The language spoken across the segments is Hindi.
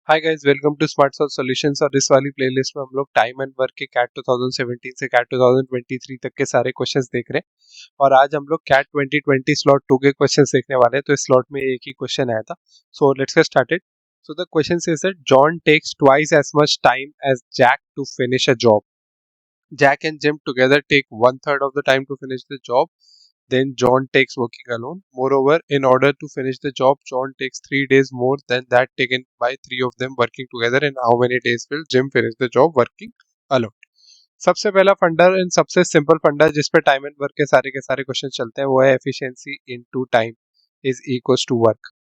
Hi guys, welcome to smart solve solutions. और इस वाली प्लेलिस्ट में हम लोग टाइम एंड वर्क के कैट 2017 से कैट 2023 तक के सारे क्वेश्चंस देख रहे हैं। और आज हम लोग कैट 2020 स्लॉट 2 के क्वेश्चंस देखने वाले हैं। तो इस स्लॉट में एक ही क्वेश्चन आया था, so let's get started. So the question says that John takes twice as much time as Jack to finish a job. Jack and Jim together take one third of the time to finish the job. Then John takes working alone. Moreover, in order to finish the job, John takes 3 days more than that taken by three of them working together. And how many days will Jim finish the job working alone? सबसे पहला फंडा एंड सबसे सिंपल फंडा जिस पे टाइम एंड वर्क के सारे क्वेश्चन चलते हैं वो है efficiency into time is equals to work.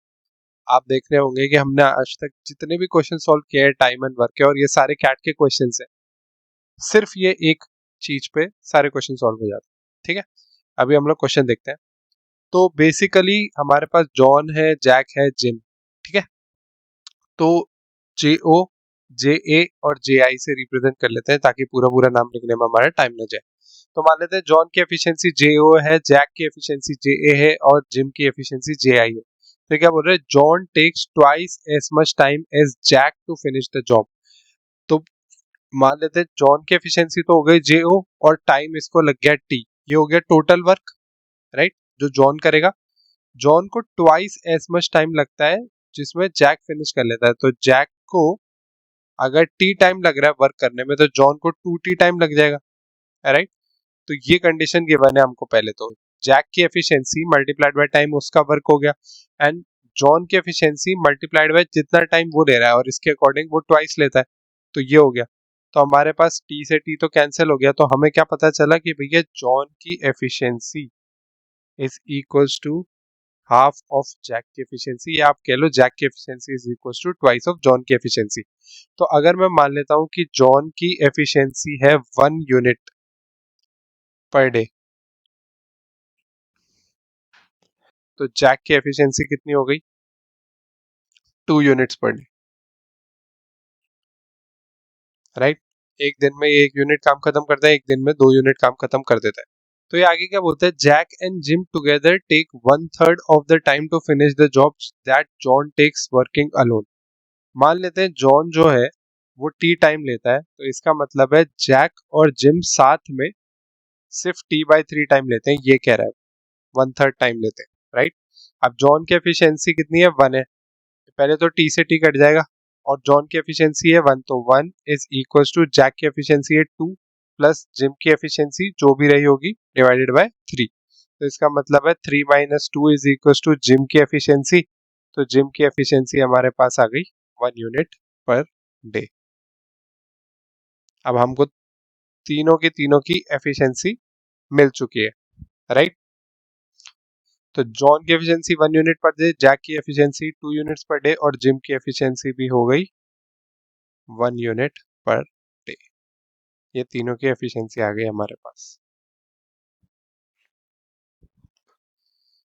आप देख रहे होंगे कि हमने आज तक जितने भी क्वेश्चन सॉल्व किए हैं टाइम एंड वर्क के, और ये सारे कैट के क्वेश्चन हैं, सिर्फ ये एक चीज पे सारे क्वेश्चन सॉल्व हो जाते हैं. ठीक है, अभी हम लोग क्वेश्चन देखते हैं. तो बेसिकली हमारे पास जॉन है, जैक है, जिम. ठीक है, तो जे ओ जे ए और जे आई से रिप्रेजेंट कर लेते हैं ताकि पूरा पूरा नाम लिखने में हमारा टाइम न जाए. तो मान लेते हैं जॉन की एफिशिएंसी जे ओ है, जैक की एफिशिएंसी जे ए है और जिम की एफिशिएंसी जे आई है. तो क्या बोल रहे हैं, John takes twice as much time as Jack to finish the job. तो मान लेते हैं जॉन की एफिशिएंसी तो हो गई जे ओ और टाइम इसको लग गया टी. ये हो गया टोटल वर्क, राइट, जो जॉन करेगा. जॉन को ट्वाइस एज मच टाइम लगता है जिसमें जैक फिनिश कर लेता है. तो जैक को अगर टी टाइम लग रहा है वर्क करने में तो जॉन को 2t टाइम लग जाएगा, राइट. तो ये कंडीशन गिवन है हमको. पहले तो जैक की एफिशिएंसी मल्टीप्लाइड बाय टाइम उसका वर्क हो गया, एंड जॉन की एफिशिएंसी मल्टीप्लाइड बाय जितना टाइम वो ले रहा है और इसके अकॉर्डिंग वो ट्वाइस लेता है. तो ये हो गया. तो हमारे पास टी से टी तो कैंसिल हो गया. तो हमें क्या पता चला कि भैया जॉन की efficiency is equals to half of Jack की एफिशिएंसी, या आप कह लो जैक की efficiency is equals to twice of John की एफिशिएंसी. तो अगर मैं मान लेता हूं कि जॉन की एफिशिएंसी है 1 यूनिट पर डे, तो जैक की एफिशिएंसी कितनी हो गई, 2 यूनिट्स पर डे, राइट. एक दिन में ये 1 यूनिट काम खत्म करता है, एक दिन में 2 यूनिट काम खत्म कर देता है. तो ये आगे क्या बोलता है, Jack and Jim together take one third of the time to finish the job that John takes working alone. मान लेते हैं जॉन जो है वो टी टाइम लेता है, तो इसका मतलब है जैक और जिम साथ में सिर्फ t/3 टाइम लेते हैं. ये कह रहा है वन थर्ड टाइम लेते हैं, राइट. अब जॉन की एफिशिएंसी कितनी है, 1 है. पहले तो टी से टी कट जाएगा और जॉन की एफिशिएंसी है 1, तो 1 इज इक्वल टू जैक की एफिशिएंसी है 2 प्लस जिम की एफिशिएंसी जो भी रही होगी डिवाइडेड बाय 3. तो इसका मतलब है 3 minus 2 is equal to Jim की एफिशिएंसी. तो जिम की एफिशिएंसी हमारे पास आ गई 1 यूनिट पर डे. अब हमको तीनों की एफिशिएंसी मिल चुकी है, राइट. तो जॉन की efficiency 1 unit per day, Jack की एफिशिएंसी 2 यूनिट्स पर डे और जिम की एफिशिएंसी भी हो गई 1 यूनिट पर डे. ये तीनों की एफिशिएंसी आ गई हमारे पास.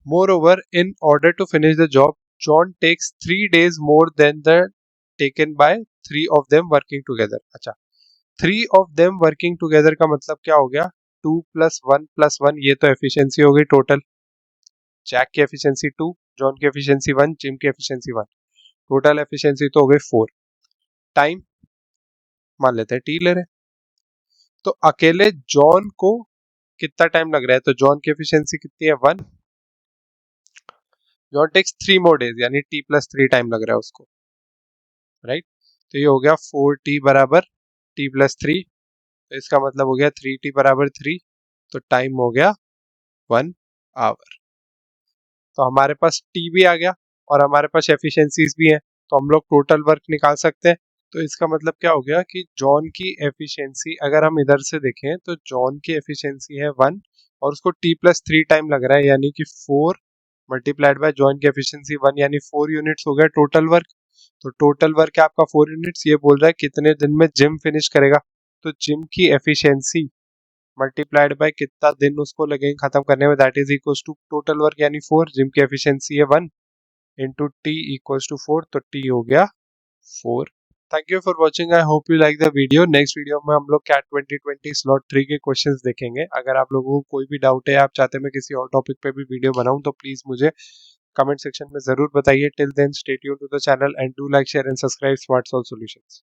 Moreover, in order to finish the job, John takes 3 days more than the taken by three of them working together. अच्छा, 3 of them working together का मतलब क्या हो गया, 2 + 1 + 1, ये तो एफिशिएंसी हो गई टोटल. जैक की एफिशिएंसी 2, जॉन की एफिशिएंसी 1, जिम की एफिशिएंसी 1, टोटल एफिशिएंसी तो हो गई 4. टाइम मान लेते हैं टी ले रहे. तो अकेले जॉन को कितना टाइम लग रहा है, तो जॉन की एफिशिएंसी कितनी है, 1. जॉन टेक्स 3 more days यानी t+3 टाइम लग रहा है उसको, राइट. तो ये हो गया 4t बराबर t+3. तो इसका मतलब हो गया 3t बराबर 3. तो टाइम हो गया 1 आवर. तो हमारे पास t भी आ गया और हमारे पास एफिशिएंसीज भी हैं, तो हम लोग टोटल वर्क निकाल सकते हैं. तो इसका मतलब क्या हो गया कि जॉन की एफिशिएंसी अगर हम इधर से देखें तो जॉन की एफिशिएंसी है 1 और उसको t+3 टाइम लग रहा है, यानी कि 4 मल्टीप्लाइड बाय जॉन की एफिशिएंसी 1, यानी 4 यूनिट्स हो गया टोटल वर्क. तो टोटल वर्क है आपका 4 यूनिट्स. ये बोल रहा है कितने दिन में जिम फिनिश करेगा. तो जिम की एफिशिएंसी मल्टीप्लाइड बाय कितना दिन उसको लगेंगे खत्म करने में, that is equals to total work यानी 4. जिम की एफिशिएंसी है 1 इंटू टी इक्वल्स टू 4, तो टी हो गया 4. Thank you for watching. I hope you like the video. Next video में हम लोग कैट 2020 स्लॉट 3 के क्वेश्चंस देखेंगे. अगर आप लोगों को कोई भी डाउट है, आप चाहते हैं मैं किसी और टॉपिक पे भी वीडियो बनाऊं, तो प्लीज मुझे कमेंट सेक्शन में जरूर बताइए। Till then stay tuned to the channel and do like share and subscribe smart solve solutions.